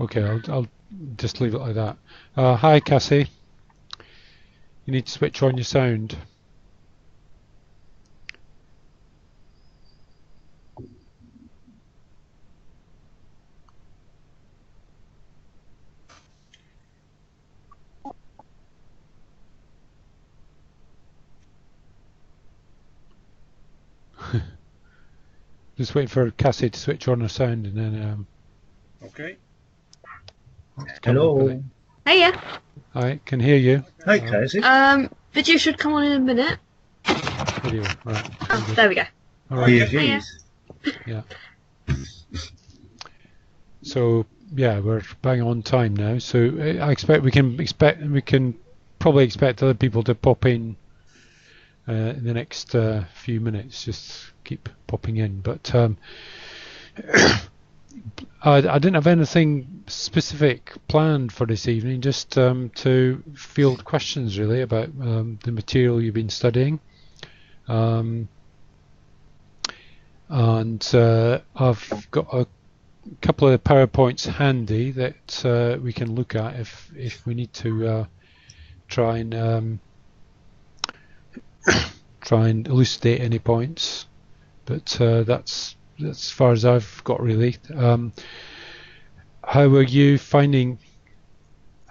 Okay, I'll just leave it like that. Hi, Cassie. You need to switch on your sound. Just wait for Cassie to switch on her sound and then. Okay. Hello. Hiya. I can hear you. Hi, Cassie. Video should come on in a minute. Video, right. Oh, there we go. All right. Here Yeah. So yeah, we're bang on time now. So I expect we can probably expect other people to pop in the next few minutes. Just keep popping in. But I didn't have anything specific planned for this evening. Just to field questions really about the material you've been studying. And I've got a couple of PowerPoints handy that we can look at if we need to try and elucidate any points. But that's as far as I've got really. How are you finding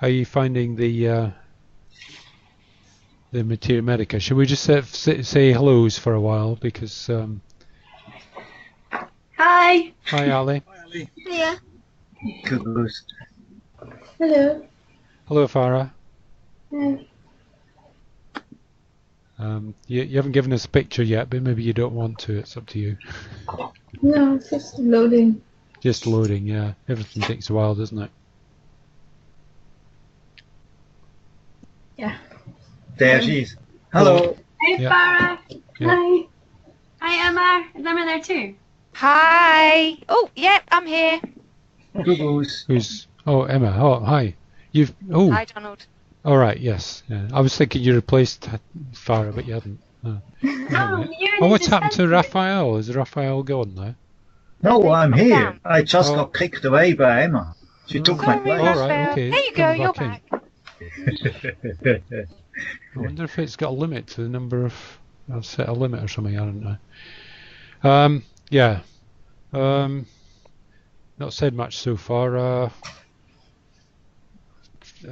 the Materia Medica? Should we just say hellos for a while because. Hi. Hi, Ali. Hi, Ali. Hiya. Good. Hello. Hello, Farah. Hi. You haven't given us a picture yet, but maybe you don't want to. It's up to you. No, it's just loading. Just loading, yeah. Everything takes a while, doesn't it? Yeah. There she is. Hello. Hey, Yeah. Farah. Yeah. Hi. Hi, Emma. Is Emma there too? Hi. Oh, yeah, I'm here. Who's? Oh, Emma. Oh, hi. Hi, Donald. All right. Yes. Yeah. I was thinking you replaced Farah, but you hadn't. Oh, Anyway. you're in Oh, the what's happened to dispensary. Raphael? Is Raphael gone now? No, I'm here. I just Oh. got kicked away by Emma. She took my Sorry, All place. right. Raphael. Okay. There you go, Come you're back back. I wonder if it's got a limit to the number of. I'll set a limit or something. I don't know. Yeah. Not said much so far.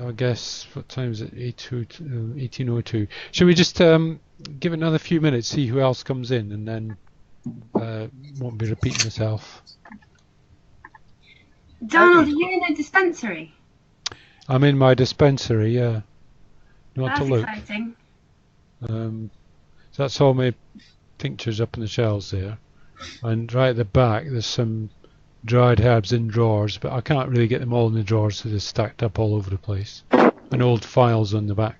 I guess what time is it? 18:02. Should we just give it another few minutes, see who else comes in, and then won't be repeating myself. Donald, are you in the dispensary? I'm in my dispensary. Yeah. You want That's to look? exciting. So that's all my tinctures up in the shelves there, and right at the back there's some dried herbs in drawers, but I can't really get them all in the drawers, so they're stacked up all over the place, and old files on the back.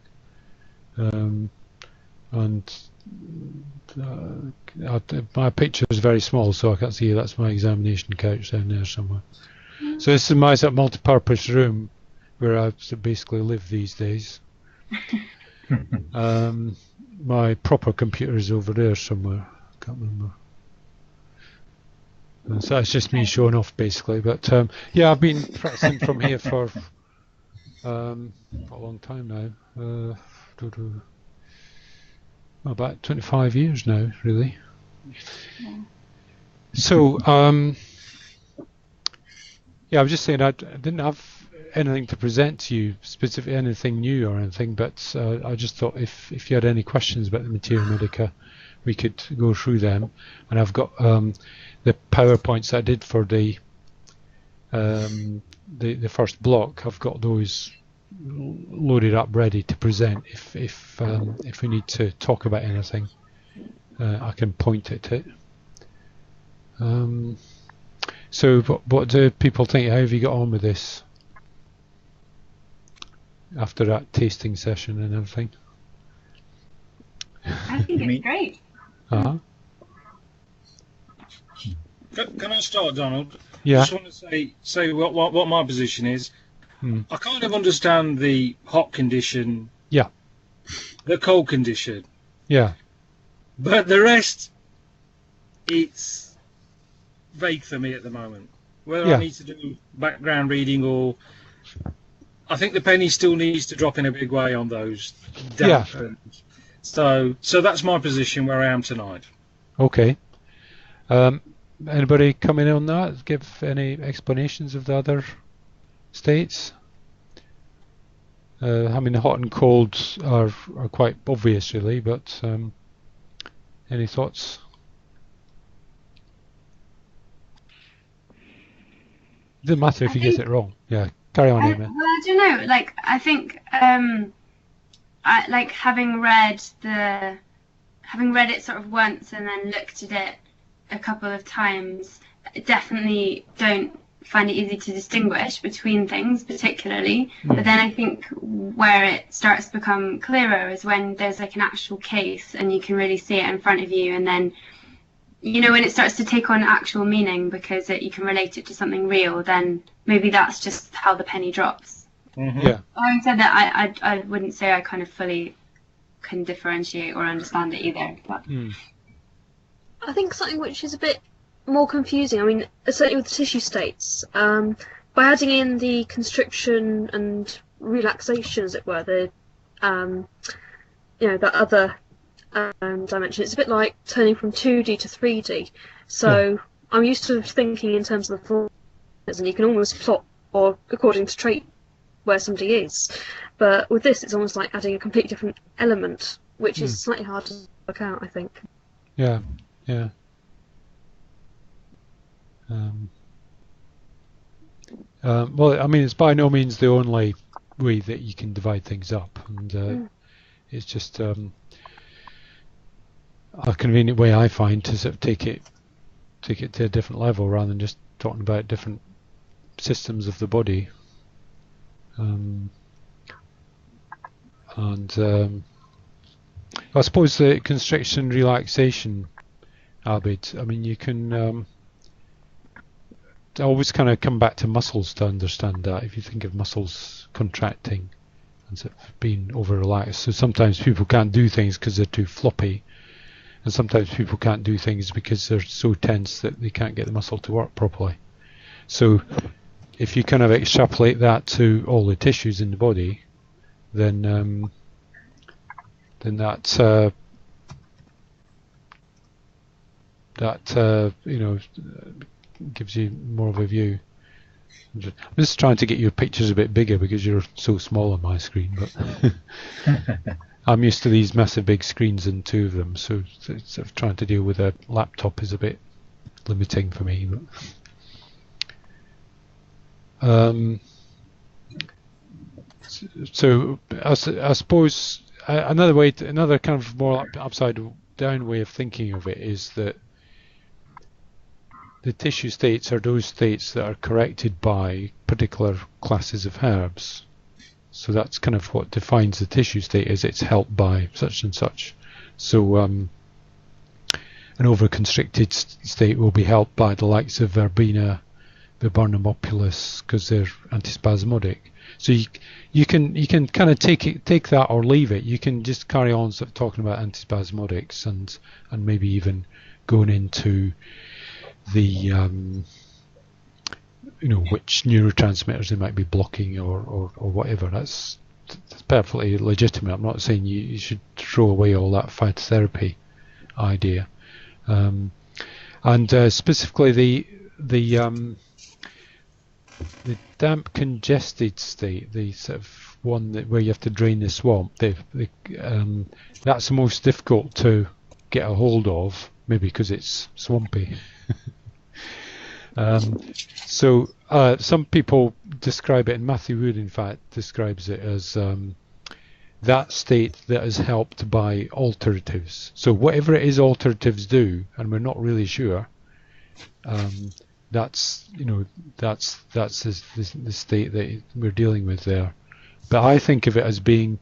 My picture is very small, so I can't see you. That's my examination couch down there somewhere. So this is my sort of multi-purpose room where I basically live these days. My proper computer is over there somewhere. I can't remember. So that's just me showing off basically. But yeah, I've been practicing from here for a long time now. About 25 years now, really. So yeah, I was just saying I didn't have anything to present to you, specifically anything new or anything, but I just thought if you had any questions about the Materia Medica, we could go through them. And I've got the PowerPoints I did for the first block. I've got those loaded up, ready to present. If we need to talk about anything, I can point at it. So what do people think? How have you got on with this after that tasting session and everything? I think it's great. Uh-huh. Can I start, Donald? Yeah. I just want to say what my position is. I kind of understand the hot condition. Yeah. The cold condition. Yeah. But the rest, it's vague for me at the moment. whether Yeah. I need to do background reading or I think the penny still needs to drop in a big way on those damp. So that's my position where I am tonight. Okay. Anybody come in on that? Give any explanations of the other states? I mean, hot and cold are quite obvious, really, but any thoughts? It doesn't matter if you get it wrong. Yeah, carry on, Emma. Well, I don't know. Like, I think, I like having read it sort of once and then looked at it a couple of times. I definitely don't find it easy to distinguish between things, particularly. But then I think where it starts to become clearer is when there's like an actual case and you can really see it in front of you, and then when it starts to take on actual meaning because you can relate it to something real, then maybe that's just how the penny drops. Yeah. Having said that, I wouldn't say I kind of fully can differentiate or understand it either. But I think something which is a bit more confusing, I mean, certainly with the tissue states, by adding in the constriction and relaxation, as it were, the that other dimension, it's a bit like turning from 2D to 3D. So I'm used to thinking in terms of the forms, and you can almost plot or according to trait where somebody is. But with this, it's almost like adding a completely different element, which is slightly hard to work out, I think. Yeah. Well, I mean, it's by no means the only way that you can divide things up, and it's just a convenient way, I find, to sort of take it to a different level rather than just talking about different systems of the body. I suppose the constriction relaxation, Abid, I mean, you can always kind of come back to muscles to understand that. If you think of muscles contracting and sort of being over relaxed, so sometimes people can't do things because they're too floppy, and sometimes people can't do things because they're so tense that they can't get the muscle to work properly. So if you kind of extrapolate that to all the tissues in the body, then that gives you more of a view. I'm just trying to get your pictures a bit bigger because you're so small on my screen, but I'm used to these massive big screens and two of them, so sort of trying to deal with a laptop is a bit limiting for me. So I suppose another kind of more upside down way of thinking of it is that the tissue states are those states that are corrected by particular classes of herbs. So that's kind of what defines the tissue state, is it's helped by such and such. So an over-constricted state will be helped by the likes of verbena, viburnum opulus, because they're antispasmodic. So you can kind of take that or leave it. You can just carry on sort of talking about antispasmodics and maybe even going into the which neurotransmitters they might be blocking or whatever. That's perfectly legitimate. I'm not saying you should throw away all that phytotherapy idea. And specifically the damp congested state, the sort of one where you have to drain the swamp, that's the most difficult to get a hold of, maybe because it's swampy. So some people describe it, and Matthew Wood in fact describes it as that state that is helped by alteratives. So whatever it is alteratives do, and we're not really sure, that's the state that we're dealing with there. But I think of it as being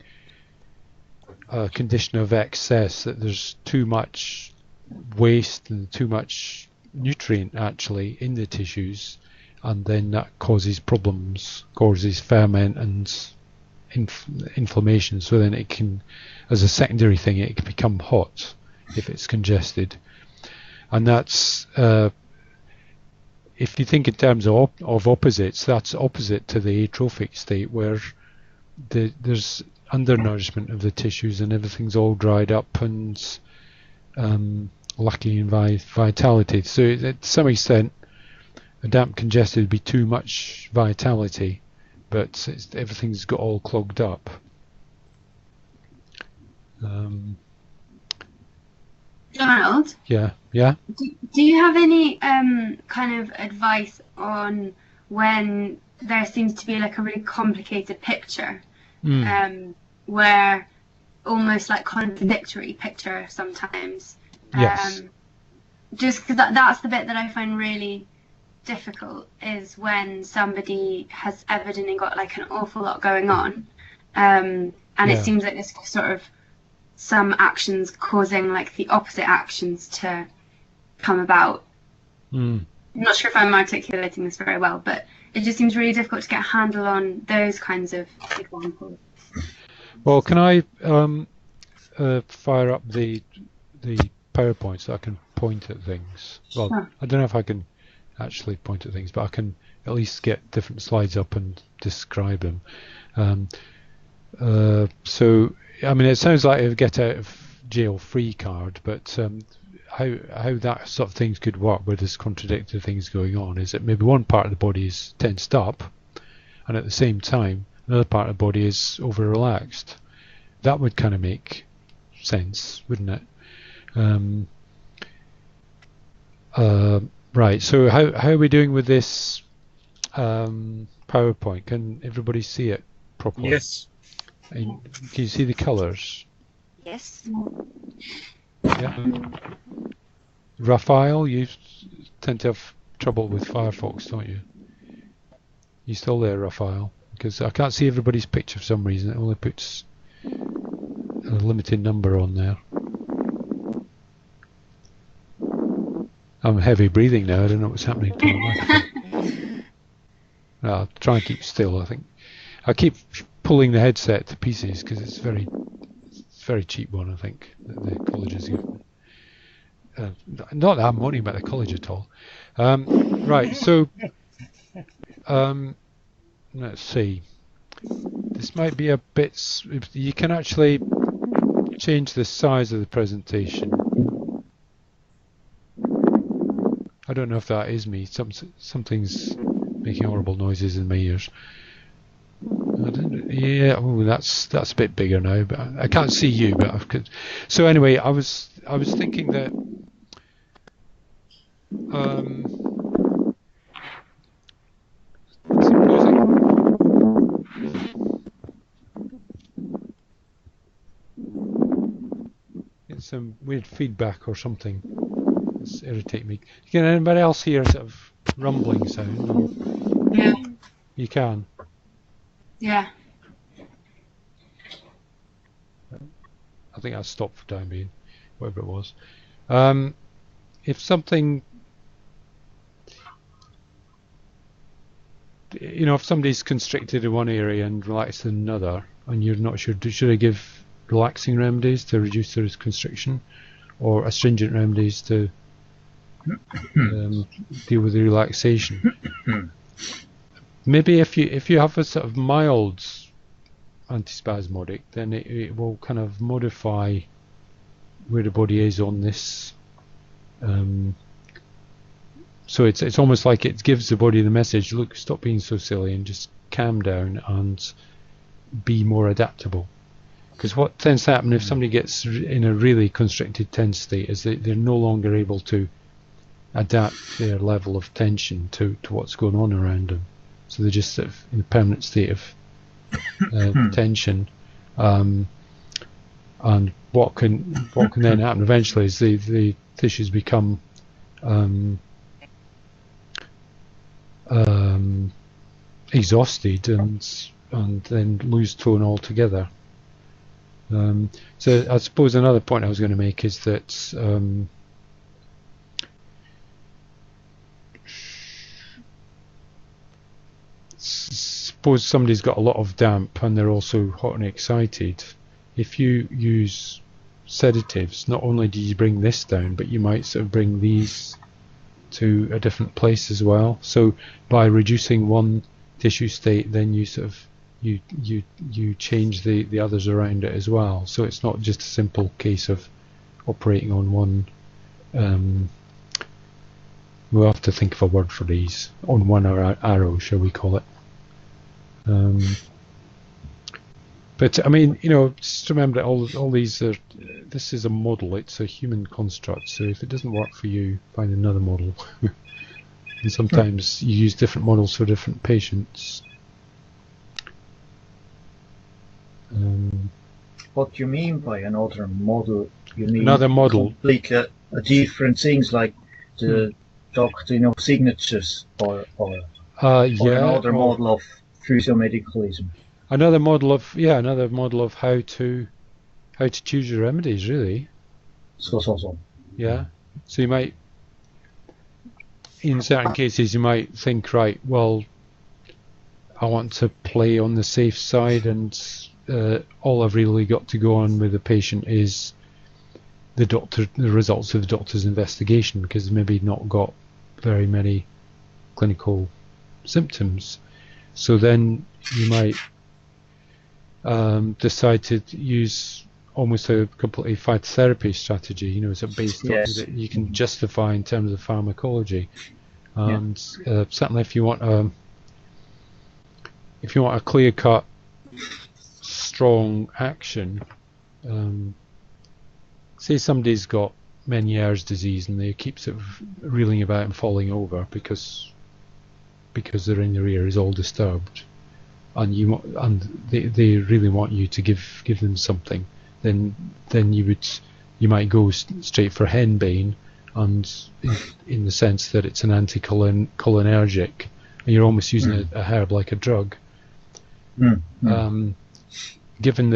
a condition of excess, that there's too much waste and too much nutrient actually in the tissues, and then that causes problems, causes ferment and inflammation. So then it can, as a secondary thing, it can become hot if it's congested, and that's if you think in terms of opposites, that's opposite to the atrophic state where there's undernourishment of the tissues and everything's all dried up and lacking in vitality. So to some extent, a damp congested would be too much vitality, but everything's got all clogged up. Donald? Yeah. Do you have any kind of advice on when there seems to be like a really complicated picture, where almost like contradictory picture sometimes? Yes. Just because that's the bit that I find really difficult, is when somebody has evidently got like an awful lot going on, and it seems like there's sort of some actions causing like the opposite actions to come about. I'm not sure if I'm articulating this very well, but it just seems really difficult to get a handle on those kinds of examples. Well, can I fire up the PowerPoint so I can point at things? Well, sure. I don't know if I can actually point at things, but I can at least get different slides up and describe them. So, I mean, it sounds like a get out of jail free card, but how that sort of things could work where there's contradictory things going on is that maybe one part of the body is tensed up, and at the same time another part of the body is over relaxed. That would kind of make sense, wouldn't it? Right, so how are we doing with this PowerPoint? Can everybody see it properly? Yes. And can you see the colours? Yes. Yeah. Raphael, you tend to have trouble with Firefox, don't you? You still there, Raphael? Because I can't see everybody's picture for some reason. It only puts a limited number on there. I'm heavy breathing now. I don't know what's happening to my microphone. I'll try and keep still, I think. I keep pulling the headset to pieces because it's a very cheap one, I think, that the colleges give. Not that I'm moaning about the college at all. Right, so let's see. This might be a bit. You can actually change the size of the presentation. I don't know if that is me. Something's making horrible noises in my ears. Yeah, oh, that's a bit bigger now, but I can't see you. But I could. So anyway, I was thinking that get some weird feedback or something. It's irritating me. Can anybody else hear a sort of rumbling sound? Or Yeah. You can. Yeah. I think I'll stop for the time being, whatever it was. If something, if somebody's constricted in one area and relaxed in another, and you're not sure, should I give relaxing remedies to reduce the constriction, or astringent remedies to deal with the relaxation? Maybe if you have a sort of mild antispasmodic, then it will kind of modify where the body is on this. So it's almost like it gives the body the message: look, stop being so silly and just calm down and be more adaptable. Because what tends to happen if somebody gets in a really constricted tense state is that they're no longer able to adapt their level of tension to what's going on around them. So they're just sort of in a permanent state of tension, and what can then happen eventually is the tissues become exhausted and then lose tone altogether. So I suppose another point I was going to make is that suppose somebody's got a lot of damp and they're also hot and excited. If you use sedatives, not only do you bring this down, but you might sort of bring these to a different place as well. So by reducing one tissue state, then you sort of you change the others around it as well. So it's not just a simple case of operating on one. We'll have to think of a word for these. On one arrow, shall we call it? But I mean, you know, just remember that all these are. This is a model. It's a human construct. So if it doesn't work for you, find another model. And sometimes you use different models for different patients. What do you mean by another model? You mean Another model. completely different things like the doctrine of signatures or another model of physiomedicalism. Another model of how to choose your remedies, really. So. Yeah. So you might, in certain cases, you might think, right, well, I want to play on the safe side, and all I've really got to go on with the patient is the results of the doctor's investigation, because maybe not got very many clinical symptoms. So then you might decide to use almost a completely phytotherapy strategy. You know, it's a based on that you can justify in terms of pharmacology. And certainly, if you want a clear-cut, strong action, say somebody's got Meniere's disease and they keep sort of reeling about and falling over because their inner ear is all disturbed, and they really want you to give them something, then you might go straight for henbane, and in the sense that it's an anticholinergic, and you're almost using a herb like a drug. Given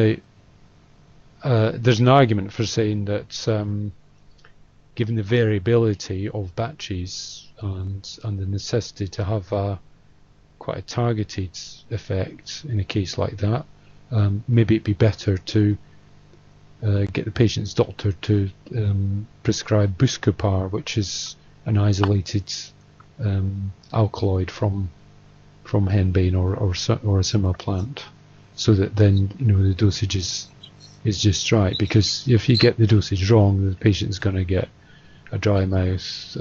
there's an argument for saying that given the variability of batches and the necessity to have quite a targeted effect in a case like that, maybe it'd be better to get the patient's doctor to prescribe Buscopan, which is an isolated alkaloid from henbane or a similar plant, so that then, you know, the dosage is just right. Because if you get the dosage wrong, the patient's going to get a dry mouth,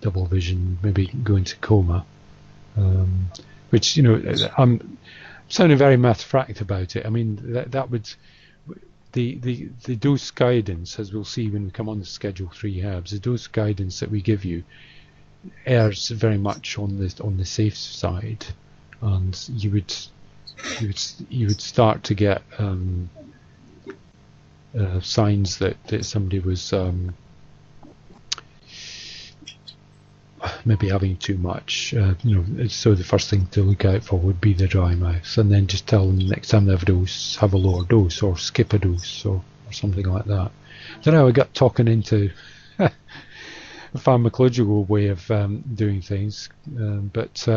double vision, maybe go into coma, which, you know, I'm sounding very matter-of-fact about it. I mean, that would the dose guidance, as we'll see when we come on to Schedule 3 herbs, the dose guidance that we give you errs very much on the safe side, and you would start to get signs that somebody was maybe having too much. You know, so the first thing to look out for would be the dry mouth, and then just tell them next time they have a dose, have a lower dose, or skip a dose, or something like that. I don't know how I got talking into a pharmacological way of doing things, but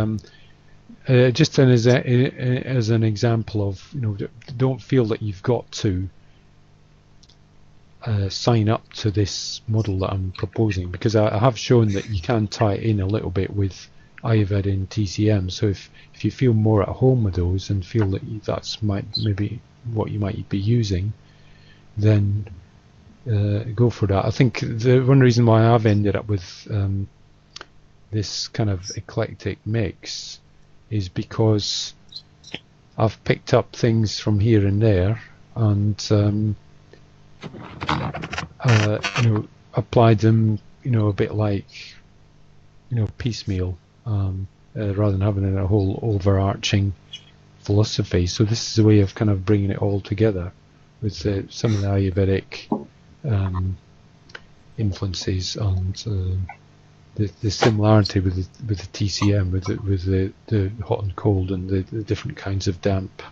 just as an example of, you know, don't feel that you've got to sign up to this model that I'm proposing, because I have shown that you can tie it in a little bit with Ayurveda and TCM. So if you feel more at home with those and feel that that's maybe what you might be using, then go for that. I think the one reason why I've ended up with this kind of eclectic mix is because I've picked up things from here and there, and you know, applied them, you know, a bit like, you know, piecemeal, rather than having a whole overarching philosophy. So this is a way of kind of bringing it all together with some of the Ayurvedic influences, and the similarity with the TCM, with the hot and cold and the different kinds of damp.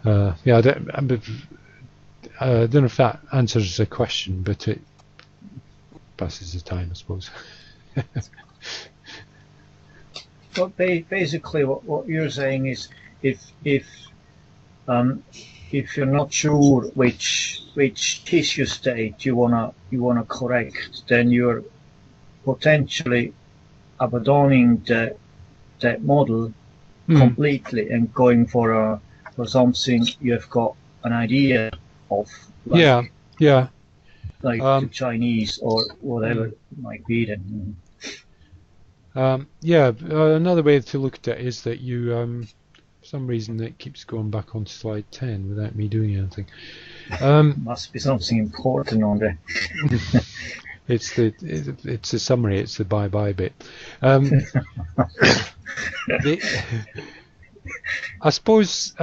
Yeah, I don't know if that answers the question, but it passes the time, I suppose. Well, basically, what you're saying is, if if you're not sure which tissue state you wanna correct, then you're potentially abandoning that model completely and going for something you've got an idea of. Like, like the Chinese or whatever it might be then. Another way to look at it is that you, for some reason, it keeps going back on slide 10 without me doing anything. Must be something important on there. It's the summary. It's the bye bit. I suppose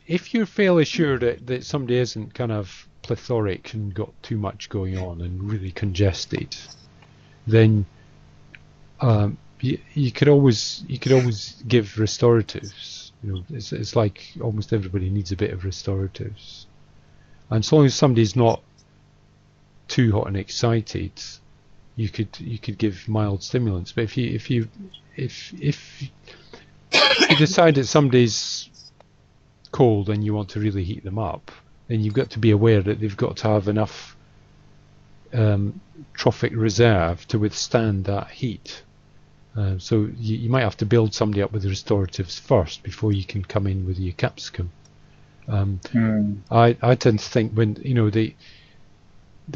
if you're fairly sure that somebody isn't kind of plethoric and got too much going on and really congested, then you could always give restoratives. You know, it's like almost everybody needs a bit of restoratives, and as long as somebody's not too hot and excited, you could give mild stimulants. But if you decide that somebody's cold and you want to really heat them up, then you've got to be aware that they've got to have enough trophic reserve to withstand that heat. So you might have to build somebody up with restoratives first before you can come in with your capsicum. I tend to think when the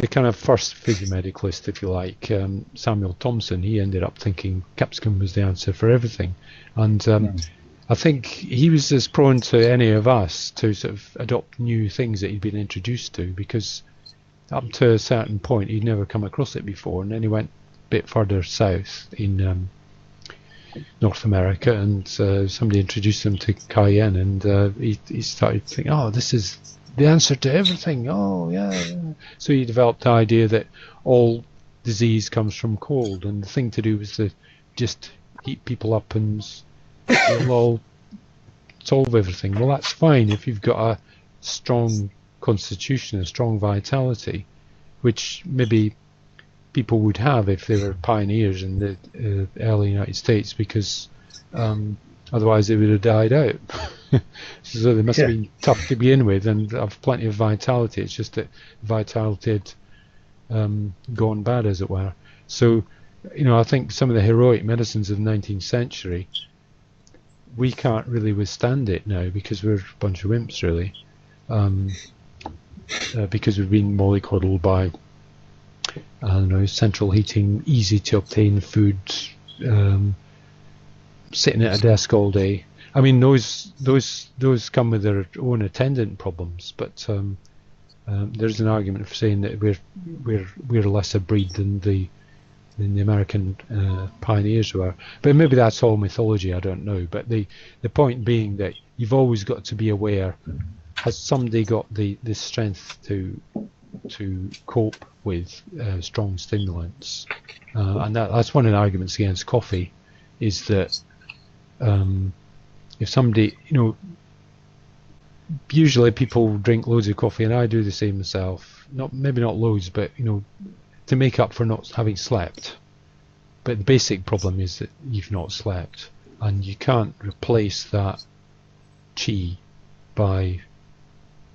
kind of first physiomedicalist, if you like, Samuel Thompson, he ended up thinking capsicum was the answer for everything, and I think he was as prone to any of us to sort of adopt new things that he'd been introduced to, because up to a certain point he'd never come across it before, and then he went a bit further south in North America, and somebody introduced him to cayenne, and he started thinking, oh, this is the answer to everything. Oh yeah. So he developed the idea that all disease comes from cold, and the thing to do was to just heat people up and it'll all solve everything. Well, that's fine if you've got a strong constitution, a strong vitality, which maybe people would have if they were pioneers in the early United States, because otherwise they would have died out. So they must have been tough to begin with and have plenty of vitality. It's just that vitality had gone bad, as it were. So, I think some of the heroic medicines of the 19th century, we can't really withstand it now because we're a bunch of wimps, really, because we've been mollycoddled by, I don't know, central heating, easy to obtain food, sitting at a desk all day. I mean, those come with their own attendant problems, but there's an argument for saying that we're less a breed than the American pioneers were. But maybe that's all mythology, I don't know. But the point being that you've always got to be aware, has somebody got the strength to cope with strong stimulants? And that's one of the arguments against coffee, is that if somebody, usually people drink loads of coffee, and I do the same myself. Maybe not loads, but to make up for not having slept. But the basic problem is that you've not slept, and you can't replace that chi by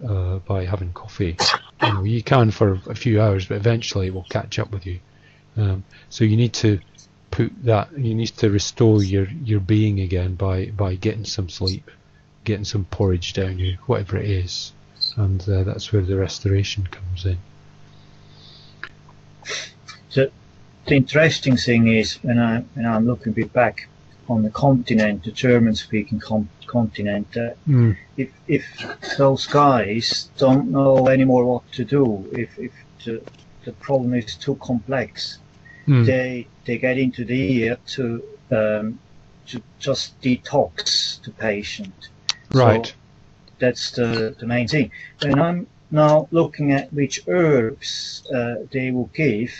having coffee. You can for a few hours, but eventually it will catch up with you. So you need to you need to restore your being again by getting some sleep, getting some porridge down you, whatever it is, and that's where the restoration comes in. So the interesting thing is, when I'm looking a bit back on the continent, the German-speaking continent, if those guys don't know anymore what to do, if the problem is too complex, they get into the ear to just detox the patient. Right. So that's the main thing. When I'm now looking at which herbs they will give,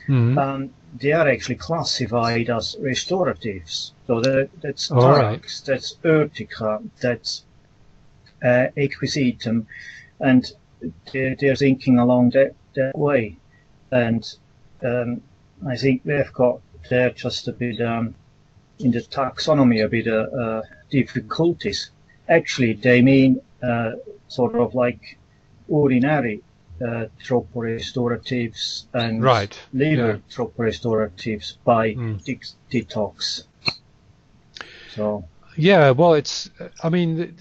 they are actually classified as restoratives. So that's Tarax, that's Urtica, that's Equisetum, and they're thinking along that way. And I think we've got there just a bit in the taxonomy a bit difficulties. Actually, they mean sort of like ordinary troporestoratives and liver troporestoratives by detox. So yeah, well, it's I mean,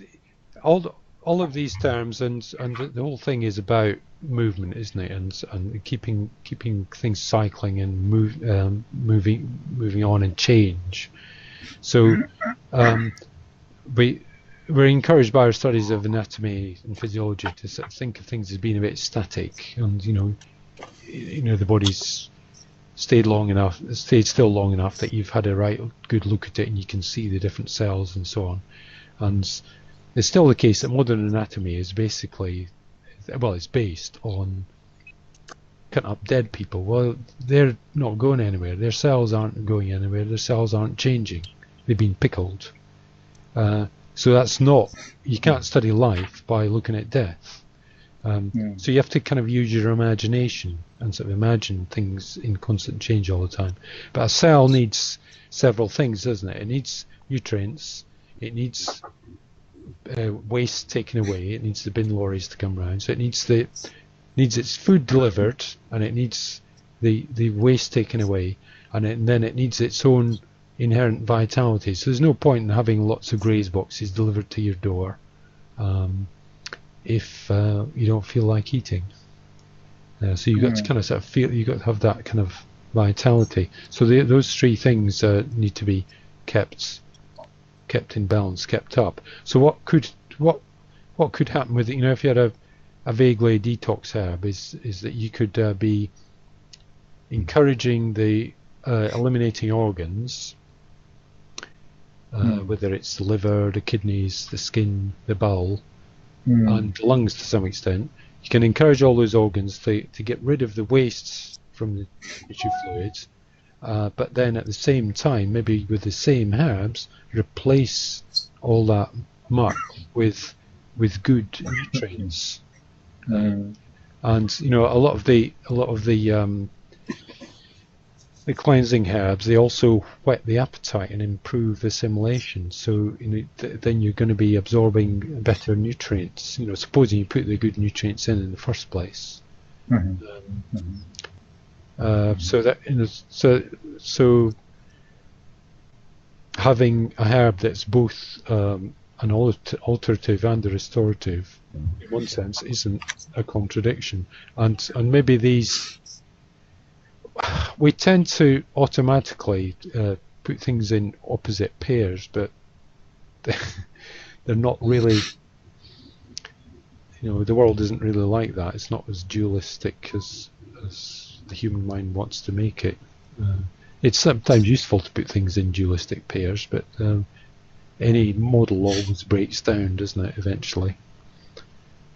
all of these terms and the whole thing is about movement, isn't it? And keeping things cycling and moving on and change. So we're encouraged by our studies of anatomy and physiology to sort of think of things as being a bit static, and the body's stayed still long enough that you've had a good look at it and you can see the different cells and so on. And it's still the case that modern anatomy is basically, well, it's based on cutting up dead people. Well, they're not going anywhere. Their cells aren't going anywhere. Their cells aren't changing. They've been pickled. So that's not, you can't study life by looking at death. So you have to kind of use your imagination and sort of imagine things in constant change all the time. But a cell needs several things, doesn't it? It needs nutrients, it needs waste taken away, it needs the bin lorries to come round, so it needs its food delivered, and it needs the waste taken away, and then it needs its own inherent vitality. So there's no point in having lots of graze boxes delivered to your door if you don't feel like eating. So you've got to kind of sort of feel, you've got to have that kind of vitality. So those three things need to be kept in balance, kept up. So what could happen with it? If you had a vaguely detox herb, is that you could be encouraging the eliminating organs, whether it's the liver, the kidneys, the skin, the bowel, and the lungs to some extent. You can encourage all those organs to get rid of the wastes from the tissue fluids, but then at the same time, maybe with the same herbs, replace all that muck with good nutrients. And a lot of the cleansing herbs, they also whet the appetite and improve assimilation. So then you're going to be absorbing better nutrients. Supposing you put the good nutrients in the first place. So having a herb that's both an alterative and a restorative, in one sense, isn't a contradiction. And maybe these, we tend to automatically put things in opposite pairs, but they're not really. The world isn't really like that. It's not as dualistic as the human mind wants to make it. It's sometimes useful to put things in dualistic pairs, but any model always breaks down, doesn't it, eventually?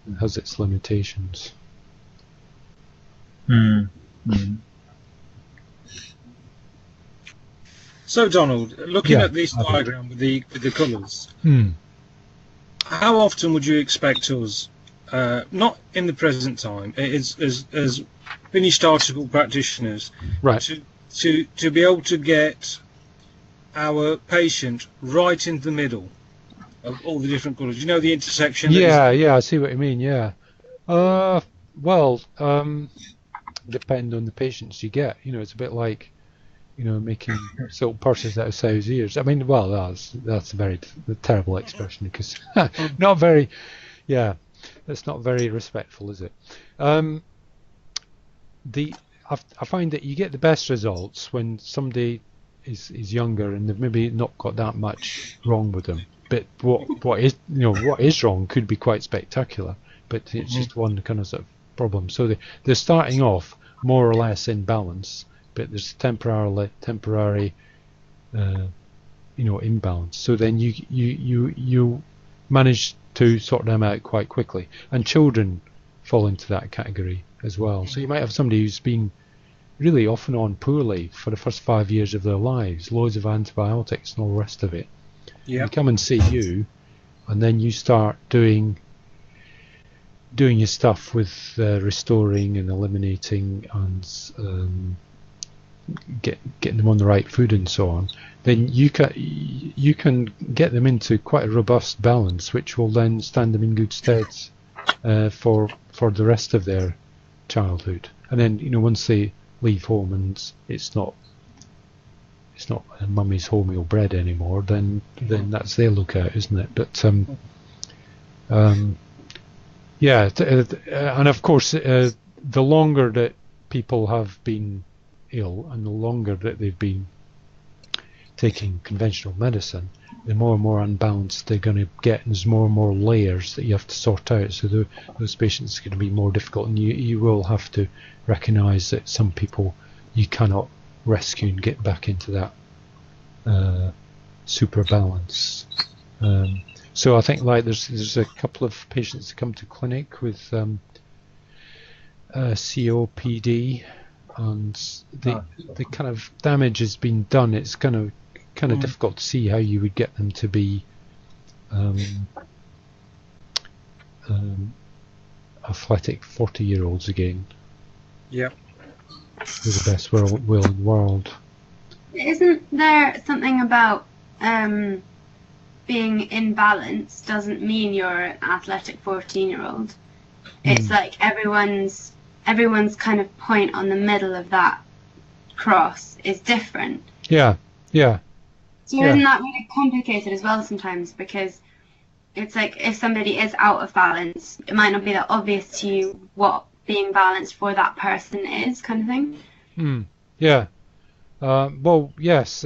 It has its limitations. So, Donald, looking at this diagram with the colours, how often would you expect us, not in the present time, as finished article practitioners, to be able to get our patient right in the middle of all the different colours? The intersection? I see what you mean, depend on the patients you get. It's a bit like making silk purses out of sow's ears. I mean, well, that's a very terrible expression, because not very, that's not very respectful, is it? I find that you get the best results when somebody is younger and they've maybe not got that much wrong with them. But what is wrong could be quite spectacular. But it's just one kind of sort of problem. So they're starting off more or less in balance, but there's temporary imbalance. So then you manage to sort them out quite quickly. And children fall into that category as well. So you might have somebody who's been really off and on poorly for the first 5 years of their lives, loads of antibiotics and all the rest of it. They come and see you, and then you start doing your stuff with restoring and eliminating and getting them on the right food and so on, then you can get them into quite a robust balance, which will then stand them in good stead for the rest of their childhood. And then, you know, once they leave home and it's not mummy's wholemeal bread anymore, then that's their lookout, isn't it? But yeah, and of course, the longer that people have been ill and the longer that they've been taking conventional medicine, the more and more unbalanced they're going to get, and there's more and more layers that you have to sort out. So those patients are going to be more difficult, and you will have to recognise that some people you cannot rescue and get back into that super balance. So I think like there's a couple of patients that come to clinic with COPD, and the kind of damage has been done. It's kind of difficult to see how you would get them to be athletic 40-year-olds again. Yeah. With the best will in the world. Isn't there something about being in balance doesn't mean you're an athletic 14-year-old? It's like everyone's kind of point on the middle of that cross is different. Yeah. So isn't that really complicated as well sometimes? Because it's like if somebody is out of balance, it might not be that obvious to you what being balanced for that person is, kind of thing. Yeah. Well, yes.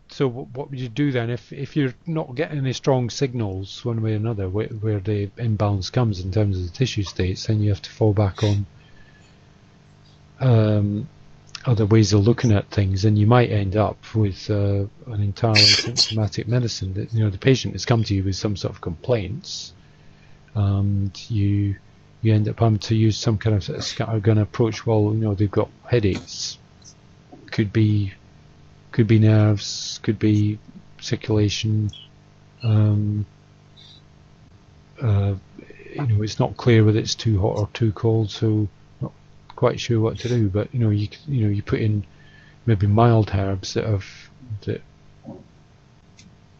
So what would you do then if you're not getting any strong signals one way or another where the imbalance comes in terms of the tissue states? Then you have to fall back on other ways of looking at things, and you might end up with an entirely symptomatic medicine. That, you know, the patient has come to you with some sort of complaints, and you end up having to use some kind of scattergun approach. Well, you know, they've got headaches. Could be nerves, could be circulation. You know, it's not clear whether it's too hot or too cold, so not quite sure what to do. But you put in maybe mild herbs that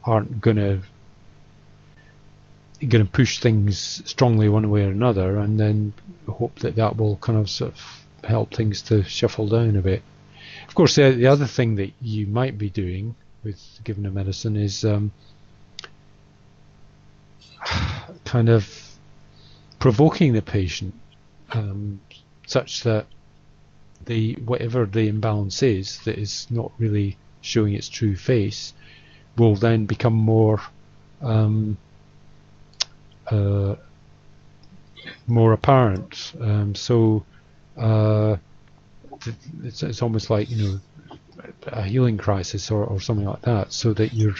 aren't gonna push things strongly one way or another, and then hope that will kind of sort of help things to shuffle down a bit. Of course, the other thing that you might be doing with giving a medicine is kind of provoking the patient such that whatever the imbalance is that is not really showing its true face will then become more apparent. It's almost like, you know, a healing crisis or something like that, so that you're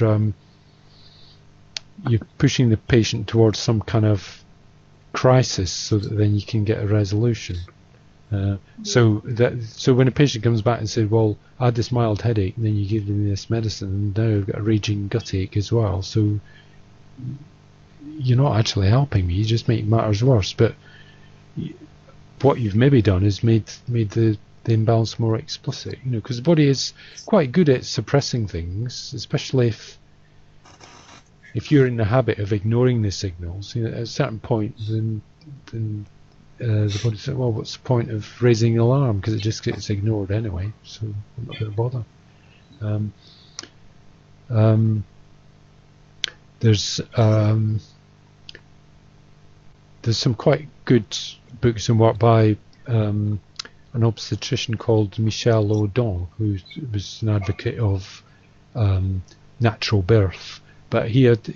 pushing the patient towards some kind of crisis, so that then you can get a resolution. So when a patient comes back and says, well, I had this mild headache, and then you give them this medicine, and now I've got a raging gut ache as well, so you're not actually helping me, you just make matters worse. But what you've maybe done is made the imbalance more explicit, you know, because the body is quite good at suppressing things, especially if you're in the habit of ignoring the signals. You know, at a certain point, then the body says, well, what's the point of raising the alarm, because it just gets ignored anyway, so I'm not going to bother. There's some quite good books and work by an obstetrician called Michel Audin, who was an advocate of natural birth, but he had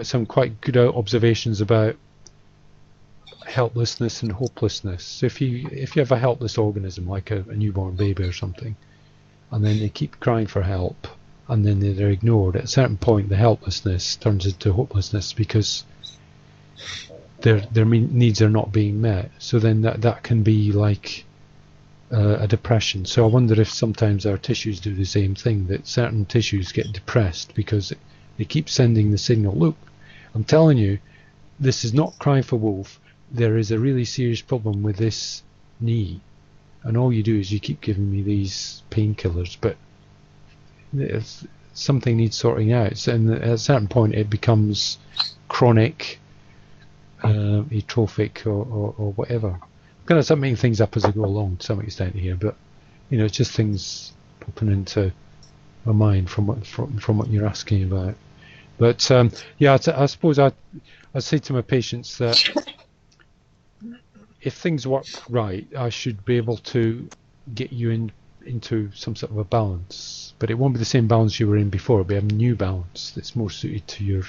some quite good observations about helplessness and hopelessness. So if you have a helpless organism like a newborn baby or something, and then they keep crying for help, and then they're ignored, at a certain point the helplessness turns into hopelessness because their needs are not being met. So then that can be like a depression. So I wonder if sometimes our tissues do the same thing, that certain tissues get depressed because they keep sending the signal, look, I'm telling you, this is not crying for wolf. There is a really serious problem with this knee, and all you do is you keep giving me these painkillers, but something needs sorting out. And at a certain point it becomes chronic, atrophic, or whatever. I'm going to start making things up as I go along to some extent here, but it's just things popping into my mind from what you're asking about. But yeah, I suppose I say to my patients that if things work right, I should be able to get you into some sort of a balance, but it won't be the same balance you were in before. It'll be a new balance that's more suited to your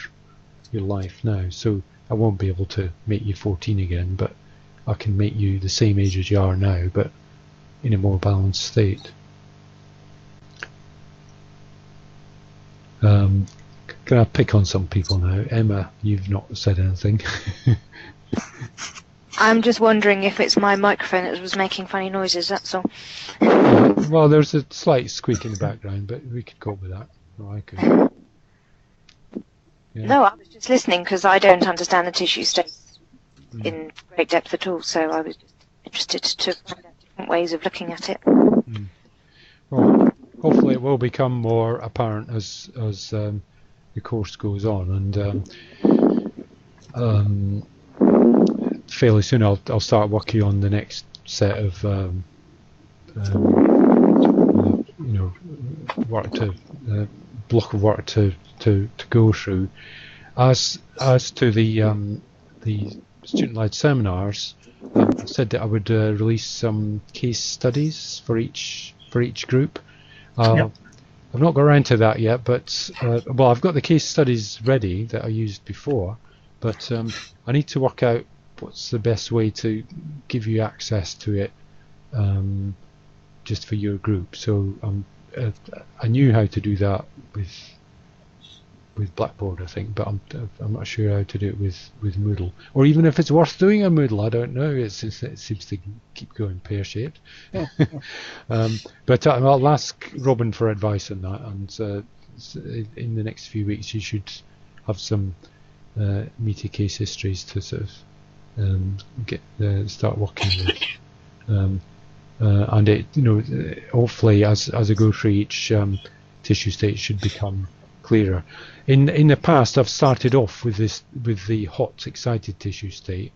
life now. So I won't be able to make you 14 again, but I can make you the same age as you are now, but in a more balanced state. Can I pick on some people now? Emma, you've not said anything. I'm just wondering if it's my microphone that was making funny noises, that's all. Well, there's a slight squeak in the background, but we could cope with that. Or I could. Yeah. No, I was just listening because I don't understand the tissue state in great depth at all, so I was just interested to find out different ways of looking at it. Well, hopefully it will become more apparent as the course goes on, and fairly soon I'll start working on the next set of block of work to go through. As to the student-led seminars, I said that I would release some case studies for each group. Yep. I've not got around to that yet, but well, I've got the case studies ready that I used before, but I need to work out what's the best way to give you access to it, just for your group. So I knew how to do that with Blackboard, I think, but I'm not sure how to do it with Moodle, or even if it's worth doing a Moodle. I don't know. It seems to keep going pear-shaped. But I'll ask Robin for advice on that, and in the next few weeks you should have some meaty case histories to sort of start working with. And it, hopefully, as I go through each tissue state, it should become clearer. In the past, I've started off with the hot, excited tissue state.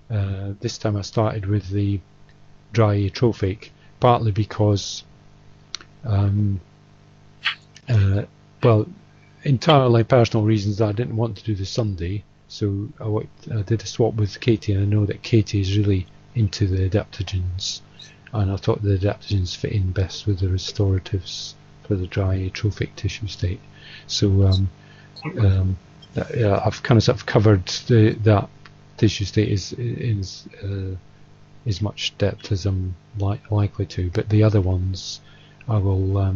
This time I started with the dry atrophic, partly because, well, entirely personal reasons. I didn't want to do the Sunday, so I did a swap with Katie, and I know that Katie is really into the adaptogens, and I thought the adaptogens fit in best with the restoratives for the dry atrophic tissue state. So I've kind of sort of covered that tissue state in as much depth as I'm likely to, but the other ones I will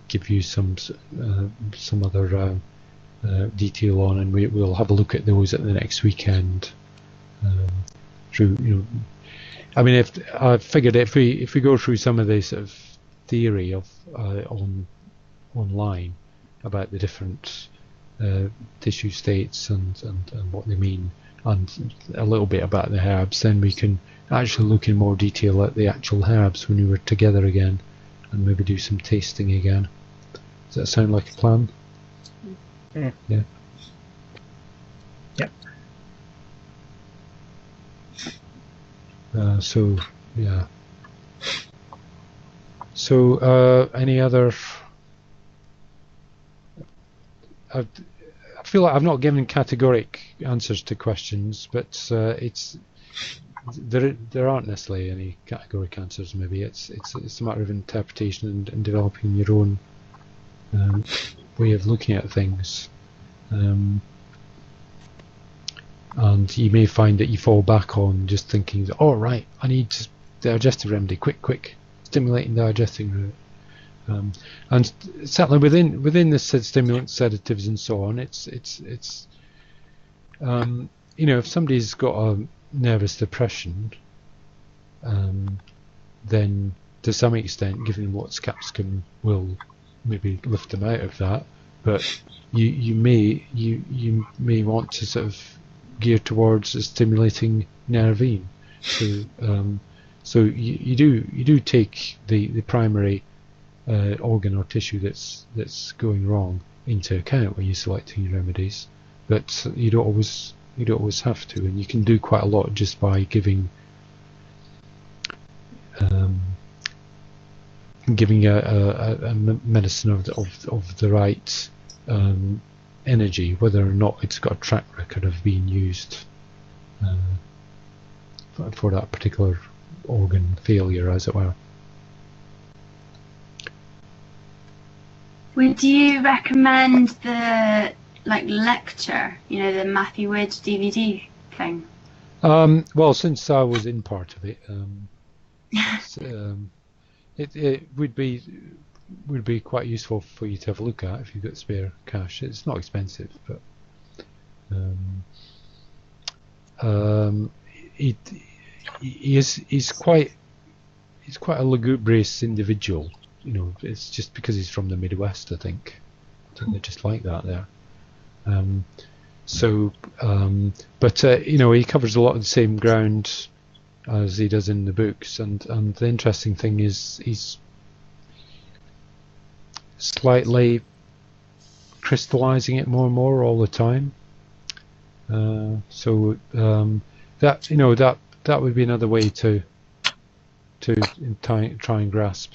give you some other detail on, and we'll have a look at those at the next weekend. Through, I mean, if I figured if we go through some of this sort of theory of online about the different tissue states and what they mean, and a little bit about the herbs, then we can actually look in more detail at the actual herbs when we were together again, and maybe do some tasting again. Does that sound like a plan? Yeah. Yeah. Yep. So yeah. So any other? I feel like I've not given categoric answers to questions, but there aren't necessarily any categoric answers. Maybe it's a matter of interpretation and developing your own way of looking at things. And you may find that you fall back on just thinking, oh right, I need digestive remedy, quick, stimulating digesting route. And certainly within the stimulants, sedatives, and so on, it's if somebody's got a nervous depression, then to some extent, giving them what's capsicum will maybe lift them out of that. but you may want to sort of gear towards stimulating nervine. So you do take the primary organ or tissue that's going wrong into account when you're selecting your remedies, but you don't always have to, and you can do quite a lot just by giving a medicine of the right energy, whether or not it's got a track record of being used for that particular organ failure, as it were. Would you recommend the lecture, the Matthew Wood DVD thing? Well, since I was in part of it, it would be quite useful for you to have a look at if you've got spare cash. It's not expensive, but he's quite a lugubrious individual. It's just because he's from the Midwest, I think they're just like that there. But he covers a lot of the same ground as he does in the books, and the interesting thing is he's slightly crystallizing it more and more all the time. That would be another way to try and grasp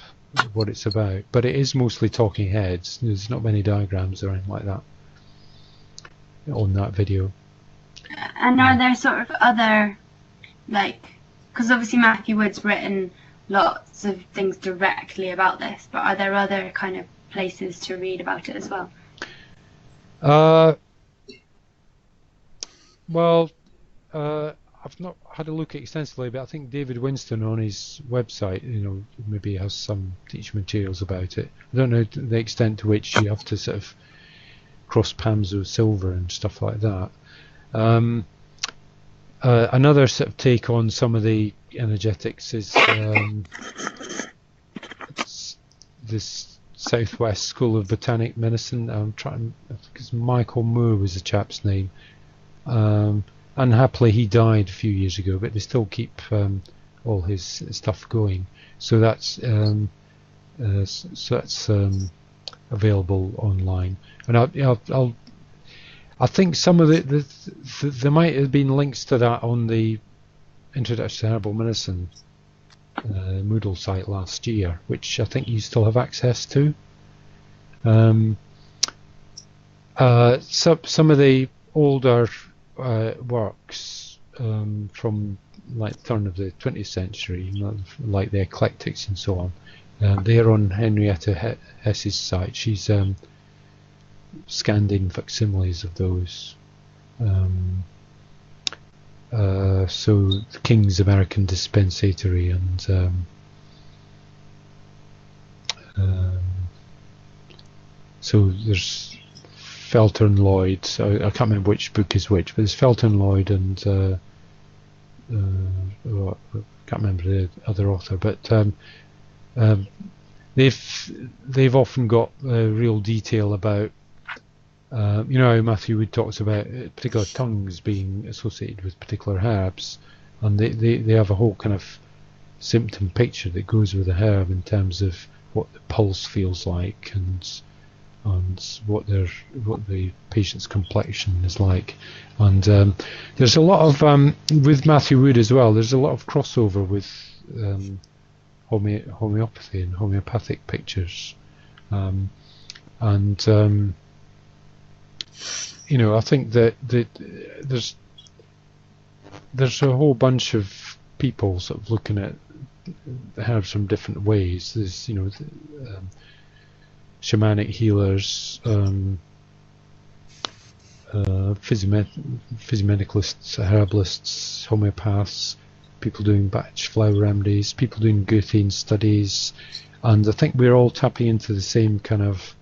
what it's about. But it is mostly talking heads. There's not many diagrams or anything like that on that video. And are there sort of other, because obviously Matthew Wood's written lots of things directly about this, but are there other kind of places to read about it as well? I've not had a look extensively, but I think David Winston on his website, maybe has some teaching materials about it. I don't know the extent to which you have to sort of cross palms with silver and stuff like that. Another sort of take on some of the energetics is this Southwest School of Botanic Medicine. I think it's Michael Moore was the chap's name. Unhappily, he died a few years ago, but they still keep all his stuff going. So that's available online. And I think some of there might have been links to that on the Introduction to Herbal Medicine Moodle site last year, which I think you still have access to. Some of the older works from turn of the 20th century, like the eclectics and so on, they're on Henrietta Hess's site. She's scanned in facsimiles of those. So the King's American Dispensatory and so there's Felter and Lloyd. So I can't remember which book is which, but there's Felter and Lloyd and I can't remember the other author, but they've often got real detail about how Matthew Wood talks about particular tongues being associated with particular herbs, and they have a whole kind of symptom picture that goes with the herb in terms of what the pulse feels like and what the patient's complexion is like. And there's a lot of with Matthew Wood as well, there's a lot of crossover with homeopathy and homeopathic pictures, I think that there's a whole bunch of people sort of looking at the herbs from different ways. There's shamanic healers, physiomedicalists, herbalists, homeopaths, people doing batch flower remedies, people doing Goethean studies, and I think we're all tapping into the same kind of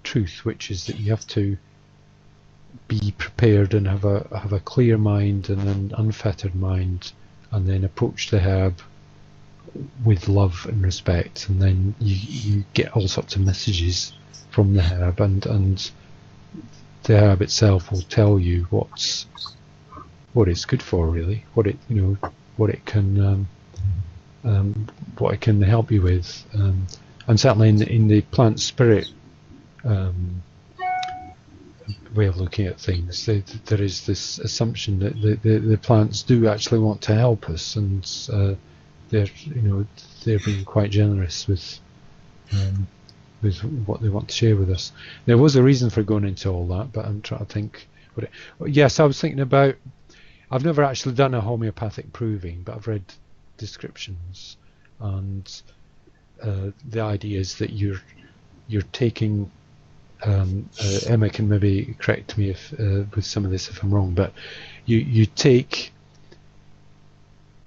truth, which is that you have to be prepared and have a clear mind and an unfettered mind, and then approach the herb with love and respect, and then you get all sorts of messages from the herb, and the herb itself will tell you what it's good for, really, what it can help you with, and certainly in the plant spirit way of looking at things, there is this assumption that the plants do actually want to help us, and they're being quite generous with what they want to share with us. There was a reason for going into all that, but I'm trying to think. Yes, I was thinking about. I've never actually done a homeopathic proving, but I've read descriptions, and the idea is that you're taking. Emma can maybe correct me if with some of this if I'm wrong, but you take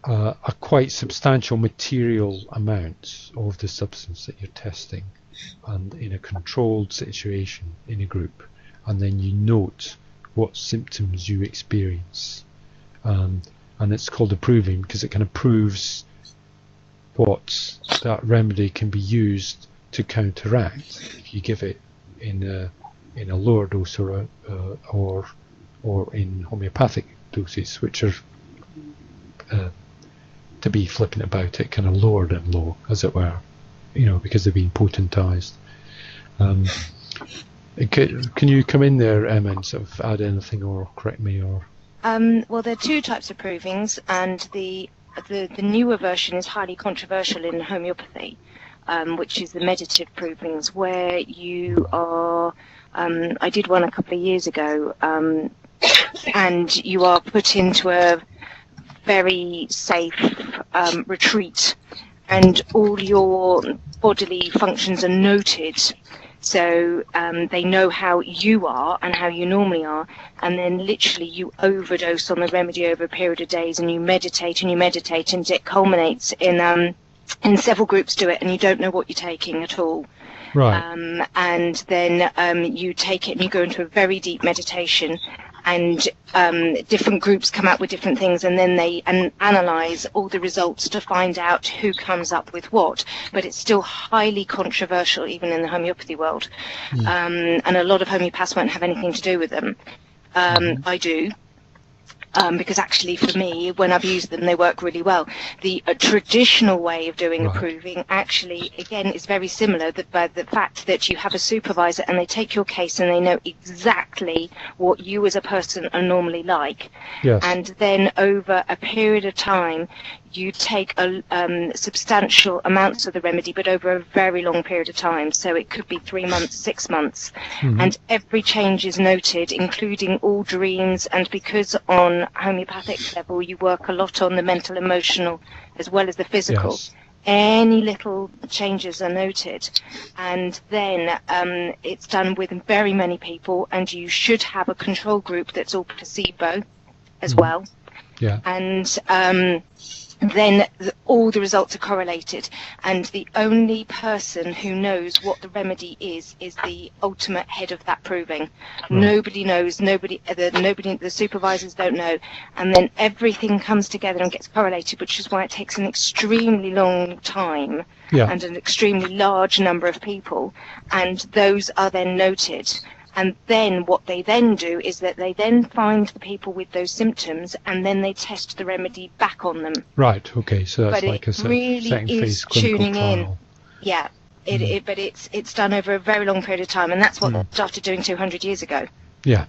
a quite substantial material amount of the substance that you're testing, and in a controlled situation in a group, and then you note what symptoms you experience, and it's called a proving because it kind of proves what that remedy can be used to counteract if you give it in a lower dose or in homeopathic doses, which are to be flippant about it, kind of lower than low, as it were, because they're being potentized. Can you come in there, Emma, and sort of add anything or correct me? Or well, there are two types of provings, and the newer version is highly controversial in homeopathy, which is the meditative provings, where you are. I did one a couple of years ago, and you are put into a very safe retreat, and all your bodily functions are noted. So they know how you are and how you normally are, and then literally you overdose on the remedy over a period of days, and you meditate, and it culminates in several groups do it, and you don't know what you're taking at all. right, And then you take it and you go into a very deep meditation, and different groups come out with different things, and then they analyze all the results to find out who comes up with what. But it's still highly controversial, even in the homeopathy world. And a lot of homeopaths won't have anything to do with them. I do. Because actually, for me, when I've used them, they work really well. The traditional way of doing a proving actually, again, is very similar. By the fact that you have a supervisor and they take your case and they know exactly what you as a person are normally like. yes, And then over a period of time, you take substantial amounts of the remedy, but over a very long period of time. So it could be 3 months, 6 months. And every change is noted, including all dreams. And because on homeopathic level, you work a lot on the mental, emotional, as well as the physical. yes, Any little changes are noted, and then it's done with very many people, and you should have a control group that's all placebo as well. yeah, And then all the results are correlated, and the only person who knows what the remedy is the ultimate head of that proving. Nobody knows. The supervisors don't know, and then everything comes together and gets correlated, which is why it takes an extremely long time yeah, and an extremely large number of people, and those are then noted. And then what they then do is that they then find the people with those symptoms, and then they test the remedy back on them. right, okay, so that's But like a it really second phase is clinical tuning in. trial. Yeah, but it's done over a very long period of time, and that's what they started doing 200 years ago. Yeah,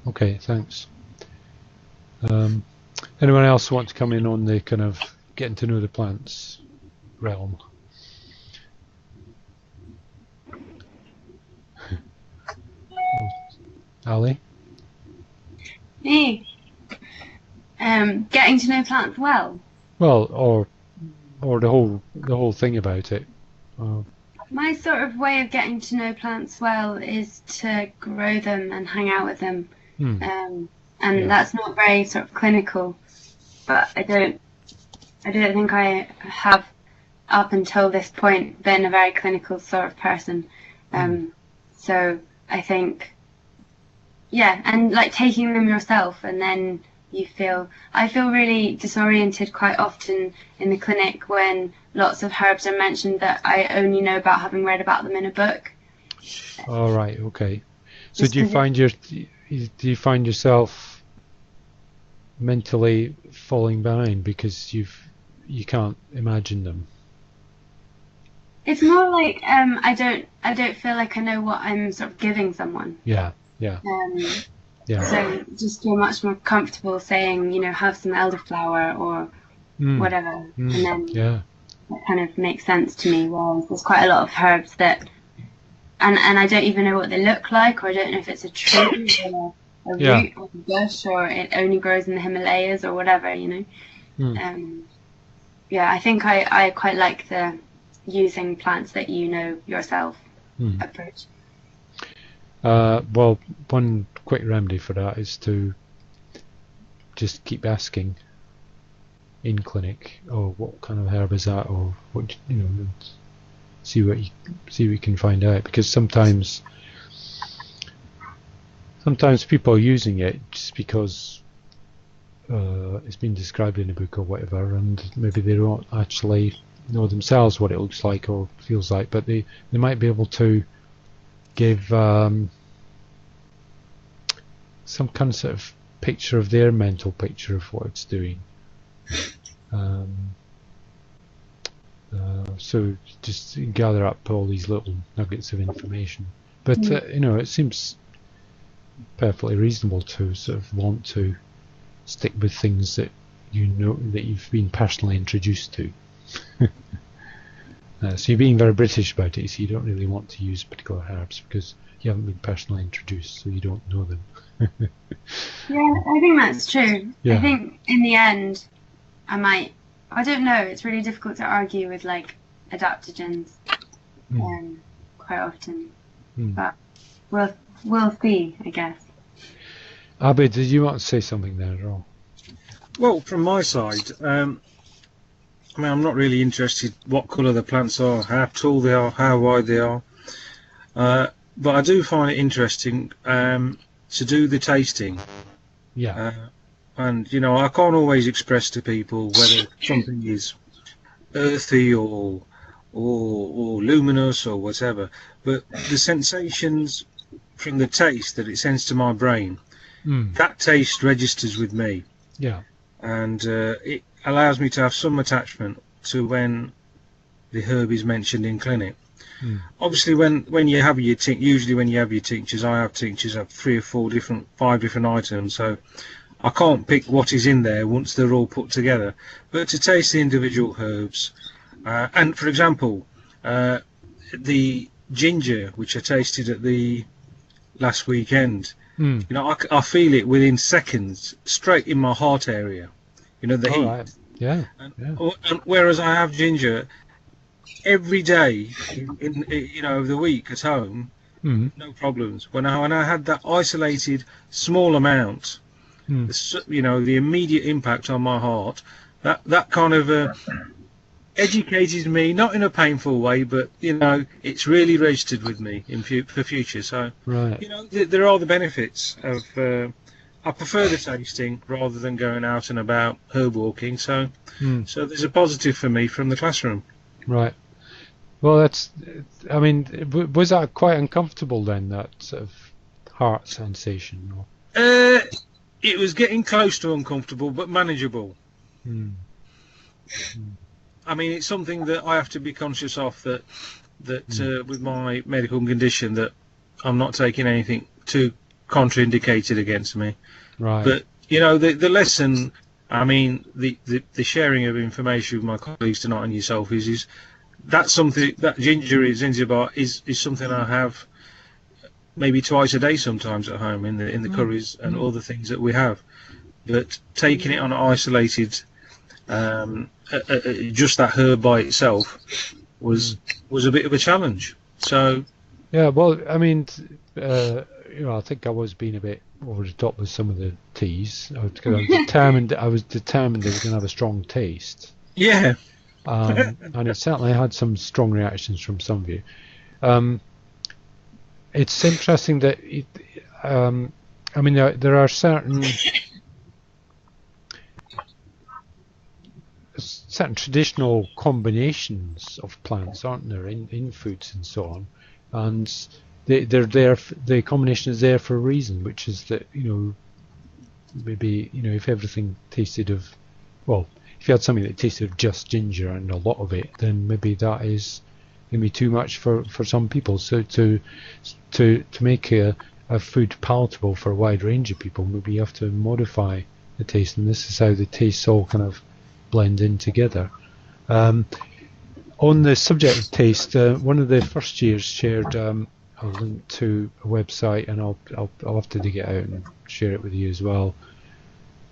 okay, thanks. Anyone else want to come in on the kind of getting to know the plants realm? Ali? Me. Getting to know plants well. Well, or the whole thing about it. My sort of way of getting to know plants well is to grow them and hang out with them. And that's not very sort of clinical, but I don't think I have up until this point been a very clinical sort of person. So I think, yeah, and like taking them yourself, and then I feel really disoriented quite often in the clinic when lots of herbs are mentioned that I only know about having read about them in a book. All right. Okay. So do you find yourself mentally falling behind because you can't imagine them? It's more like I don't feel like I know what I'm sort of giving someone. Yeah. Yeah. Yeah. So just feel much more comfortable saying, have some elderflower or whatever, and then that kind of makes sense to me. Whereas there's quite a lot of herbs that, and I don't even know what they look like, or I don't know if it's a tree or a root or a bush, or it only grows in the Himalayas or whatever, Yeah, I think I quite like the using plants that you know yourself approach. Well, one quick remedy for that is to just keep asking in clinic, or what kind of herb is that, or what, see what you can find out, because sometimes people are using it just because it's been described in a book or whatever, and maybe they don't actually know themselves what it looks like or feels like, but they might be able to give some kind of sort of picture of their mental picture of what it's doing. So just gather up all these little nuggets of information, but it seems perfectly reasonable to sort of want to stick with things that that you've been personally introduced to. So you're being very British about it, so you don't really want to use particular herbs because you haven't been personally introduced, so you don't know them. Yeah, I think that's true. Yeah. I think in the end I don't know, it's really difficult to argue with like adaptogens quite often, but we'll see, I guess. Abid, did you want to say something there at all? Well, from my side, I'm not really interested what colour the plants are, how tall they are, how wide they are, but I do find it interesting to do the tasting. Yeah. And I can't always express to people whether something is earthy or luminous or whatever, but the sensations from the taste that it sends to my brain, that taste registers with me. Yeah. And it allows me to have some attachment to when the herb is mentioned in clinic. Obviously, when you have your usually when you have your tinctures, I have tinctures of 3 or 4 5 different items, so I can't pick what is in there once they're all put together. But to taste the individual herbs, and for example, the ginger which I tasted at the last weekend, I feel it within seconds, straight in my heart area. The heat. Right. Yeah. And whereas I have ginger every day in the week at home, no problems. When I had that isolated small amount, the immediate impact on my heart, that kind of educated me, not in a painful way, but it's really registered with me for future. So right. There are the benefits of. I prefer the tasting rather than going out and about herb walking. So there's a positive for me from the classroom. Right. Well, was that quite uncomfortable then, that sort of heart sensation? Or? It was getting close to uncomfortable, but manageable. It's something that I have to be conscious of, that with my medical condition, that I'm not taking anything too contraindicated against me. Right. But the lesson, the sharing of information with my colleagues tonight and yourself is that's something, that ginger bar is something I have maybe twice a day sometimes at home in the curries and all the things that we have. But taking it on isolated, just that herb by itself was a bit of a challenge. So yeah, well, I think I was being a bit over the top with some of the teas. I was determined they were going to have a strong taste. Yeah. And it certainly had some strong reactions from some of you. It's interesting that there are certain traditional combinations of plants, aren't there, in foods and so on, and they're there. The combination is there for a reason, which is that maybe if everything tasted of, well, if you had something that tasted of just ginger and a lot of it, then maybe that is going to be too much for some people. So to make a food palatable for a wide range of people, maybe you have to modify the taste, and this is how the tastes all kind of blend in together. On the subject of taste, one of the first years shared a link to a website, and I'll have to dig it out and share it with you as well.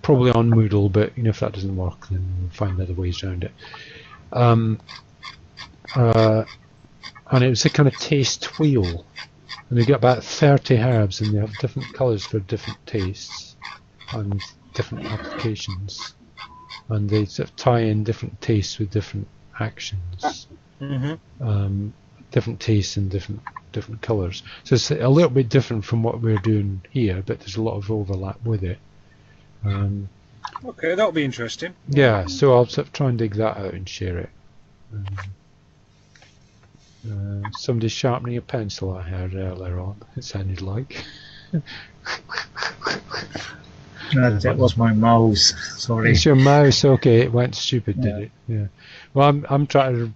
Probably on Moodle, but if that doesn't work, then we'll find other ways around it. And it was a kind of taste wheel, and they got about 30 herbs, and they have different colours for different tastes and different applications, and they sort of tie in different tastes with different actions, different tastes and different colours. So it's a little bit different from what we're doing here, but there's a lot of overlap with it. Okay, that'll be interesting. Yeah, so I'll sort of try and dig that out and share it. Somebody sharpening a pencil, I heard earlier on. It sounded like. That was my mouse. Sorry. It's your mouse. Okay, it went stupid, did it? Yeah. Well, I'm trying to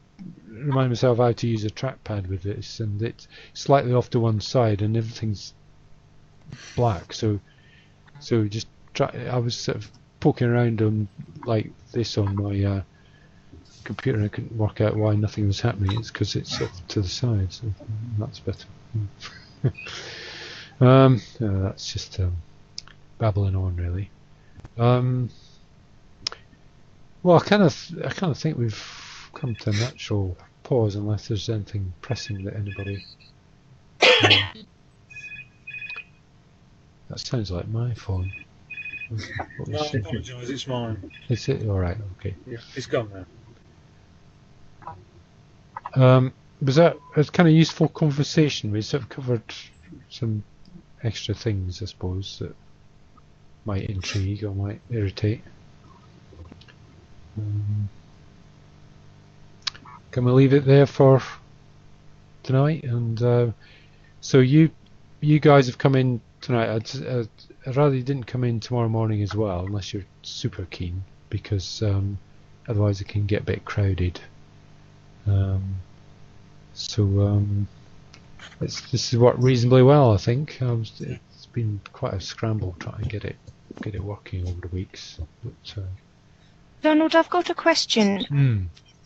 remind myself how to use a trackpad with this, and it's slightly off to one side, and everything's black. So just try. I was sort of poking around on like this on my computer, and I couldn't work out why nothing was happening. It's because it's sort of to the side, so that's better. That's just babbling on, really. Well, I kind of think we've come to a natural pause, unless there's anything pressing that anybody. That sounds like my phone. No, I apologise, it's mine. Is it all right? Okay. Yeah, it's gone Was now. that a kind of useful conversation? We sort of covered some extra things, I suppose, that might intrigue or might irritate. Can we leave it there for tonight? And so you guys have come in tonight. I'd rather you didn't come in tomorrow morning as well, unless you're super keen, because otherwise it can get a bit crowded. This has worked reasonably well, I think. It's been quite a scramble trying to get it working over the weeks. But, Donald, I've got a question. It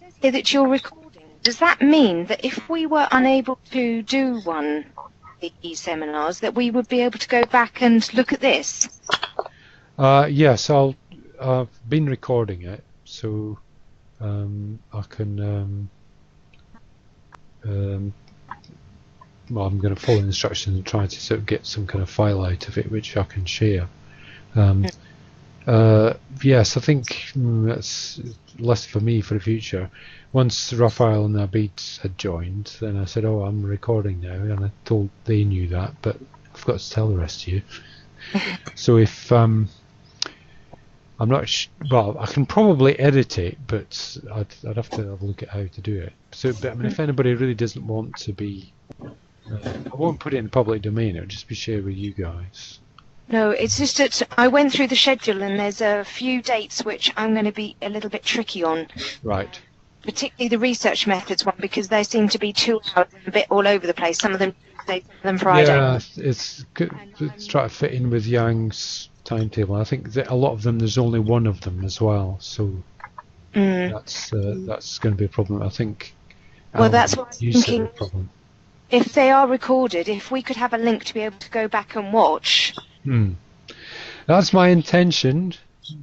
says here that you're recording. Does that mean that if we were unable to do one of these seminars, that we would be able to go back and look at this? Yes, I've been recording it, so I can. Well, I'm going to follow the instructions and try to sort of get some kind of file out of it, which I can share. Yes, I think that's less for me for the future. Once Raphael and Abid had joined, then I said, "Oh, I'm recording now," and I told they knew that, but I forgot to tell the rest of you. So if I'm not well, I can probably edit it, but I'd have to have a look at how to do it. So, but I mean, if anybody really doesn't want to be, I won't put it in the public domain. It'll just be shared with you guys. No, it's just that I went through the schedule and there's a few dates which I'm going to be a little bit tricky on. Right. Particularly the research methods one, because they seem to be 2 hours and a bit all over the place. Some of them Tuesday, some of them Friday. Yeah, it's good. Let's try to fit in with Yang's timetable. I think that a lot of them, there's only one of them as well, so that's going to be a problem. I think. Well, that's what I'm thinking. Problem. If they are recorded, if we could have a link to be able to go back and watch. That's my intention.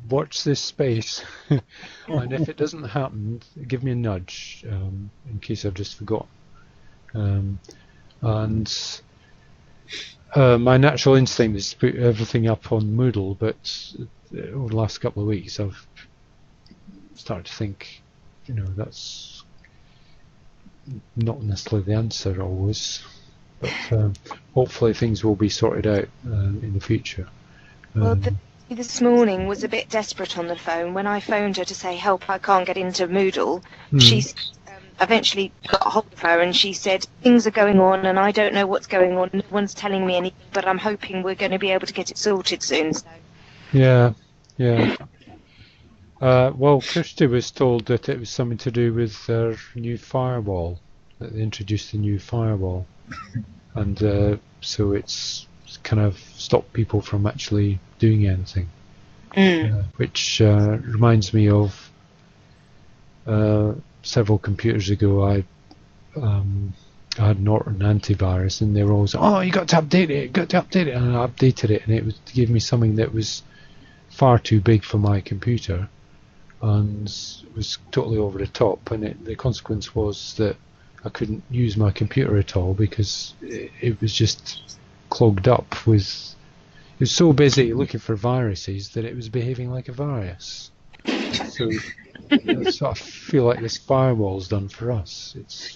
Watch this space, and if it doesn't happen, give me a nudge in case I've just forgotten. And my natural instinct is to put everything up on Moodle, but over the last couple of weeks, I've started to think, that's not necessarily the answer always, but hopefully things will be sorted out in the future. Well, this morning was a bit desperate on the phone. When I phoned her to say, help, I can't get into Moodle, she said, eventually got a hold of her, and she said, things are going on and I don't know what's going on. No one's telling me anything, but I'm hoping we're going to be able to get it sorted soon. So. Yeah. Well, Kirsty was told that it was something to do with their new firewall, that they introduced a new firewall, and so it's kind of stopped people from actually doing anything. Which reminds me of several computers ago. I had Norton antivirus, and they were always, "Oh, you got to update it," and I updated it, and it gave me something that was far too big for my computer, and it was totally over the top. And the consequence was that I couldn't use my computer at all because it was just clogged up with. It was so busy looking for viruses that it was behaving like a virus. So I sort of feel like this firewall's done for us. It's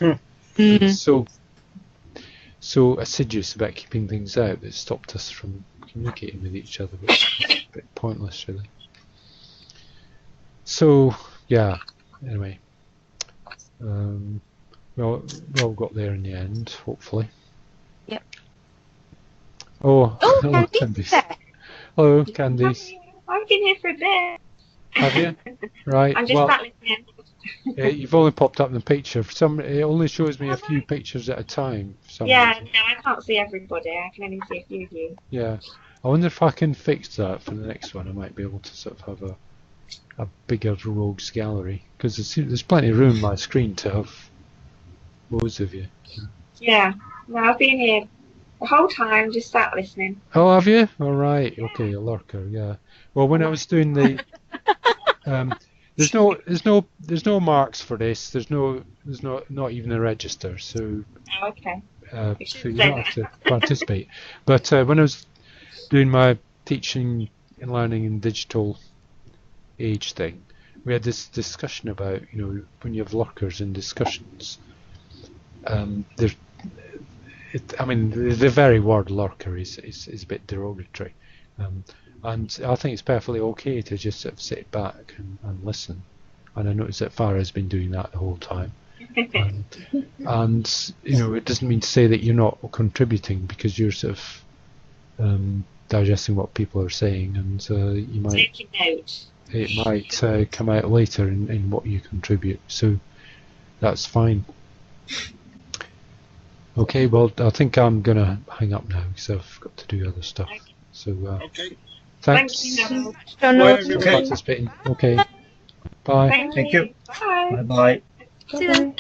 so assiduous about keeping things out that it stopped us from communicating with each other, which is a bit pointless, really. So yeah. Anyway, we all got there in the end, hopefully. Yep. Oh, hello, Candice. Candice. Hello, Candice. I've been here for a bit. Have you? Right. I'm just sat listening. You've only popped up in the picture. It only shows me a few pictures at a time. For some Yeah, reason. no, I can't see everybody. I can only see a few of you. Yeah. I wonder if I can fix that for the next one. I might be able to sort of have a bigger rogues gallery, because there's plenty of room on my screen to have loads of you. Yeah, no, I've been here the whole time, just sat listening. Oh, have you? All right. Okay, a lurker. Yeah. Well, when I was doing the, there's no marks for this. There's not even a register. So. Oh, okay. So you don't have to participate. But when I was doing my teaching and learning in digital age thing, we had this discussion about, when you have lurkers in discussions, the very word lurker is a bit derogatory, and I think it's perfectly okay to just sort of sit back and listen. And I noticed that Farah's been doing that the whole time. And it doesn't mean to say that you're not contributing, because you're sort of digesting what people are saying, and you might taking note. It might come out later in what you contribute. So that's fine. Okay, well, I think I'm gonna hang up now because I've got to do other stuff. Okay. So Okay. thanks Thank you. for participating. Okay, bye. Thank Thank you. Bye. Bye bye. See you then.